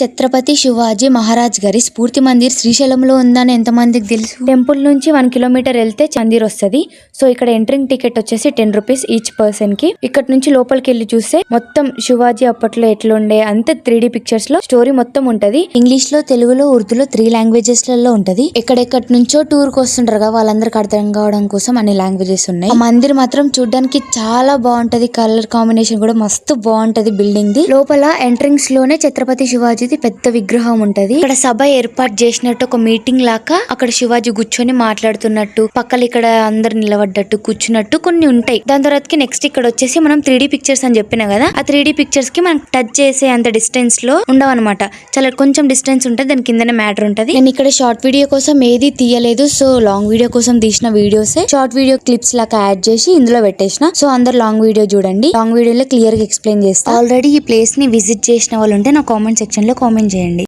ఛత్రపతి శివాజీ మహారాజ్ గారి స్ఫూర్తి మందిర్ శ్రీశైలంలో ఉందని ఎంతమందికి తెలుసు? టెంపుల్ నుంచి 1 కిలోమీటర్ వెళ్తే మందిర్ వస్తుంది. సో ఇక్కడ ఎంట్రింగ్ టికెట్ వచ్చేసి 10 రూపీస్ ఈచ్ పర్సన్ కి. ఇక్కడ నుంచి లోపలికి వెళ్ళి చూస్తే మొత్తం శివాజీ అప్పట్లో ఎట్లుండే అంతే 3D పిక్చర్స్ లో స్టోరీ మొత్తం ఉంటది. ఇంగ్లీష్ లో, తెలుగులో, ఉర్దూలో 3 లాంగ్వేజెస్ లలో ఉంటది. ఎక్కడెక్కడి నుంచో టూర్ కు వస్తుంటారు కదా, వాళ్ళందరికి అర్థం కావడం కోసం అన్ని లాంగ్వేజెస్ ఉన్నాయి. ఆ మందిర్ మాత్రం చూడడానికి చాలా బాగుంటది. కలర్ కాంబినేషన్ కూడా మస్తు బాగుంటది. బిల్డింగ్ ది లోపల ఎంట్రింగ్స్ లోనే ఛత్రపతి శివాజీది పెద్ద విగ్రహం ఉంటది. ఇక్కడ సభ ఏర్పాటు చేసినట్టు ఒక మీటింగ్ లాగా అక్కడ శివాజీ కూర్చొని మాట్లాడుతున్నట్టు, పక్కన ఇక్కడ అందరు నిలబడ్డట్టు కూర్చున్నట్టు కొన్ని ఉంటాయి. దాని తర్వాత నెక్స్ట్ ఇక్కడ వచ్చేసి మనం 3D పిక్చర్స్ అని చెప్పిన కదా, ఆ 3D పిక్చర్స్ కి మనం టచ్ చేసే అంత డిస్టెన్స్ లో ఉండవన్నమాట. చాలా కొంచెం డిస్టెన్స్ ఉంటది. దాని కిందనే మ్యాటర్ ఉంటది. నేను ఇక్కడ షార్ట్ వీడియో కోసం ఏది తీయలేదు. సో లాంగ్ వీడియో కోసం తీసిన వీడియోస్ షార్ట్ వీడియో క్లిప్స్ లాగా యాడ్ చేసి ఇందులో పెట్టేసిన. సో అందరు లాంగ్ వీడియో చూడండి. లాంగ్ వీడియోలో క్లియర్ గా ఎక్స్ప్లెయిన్ చేస్తా. ఆల్రెడీ ఈ ప్లేస్ ని విజిట్ చేసిన వాళ్ళు ఉంటే నా కామెంట్ సెక్షన్ లో కామెంట్ చేయండి.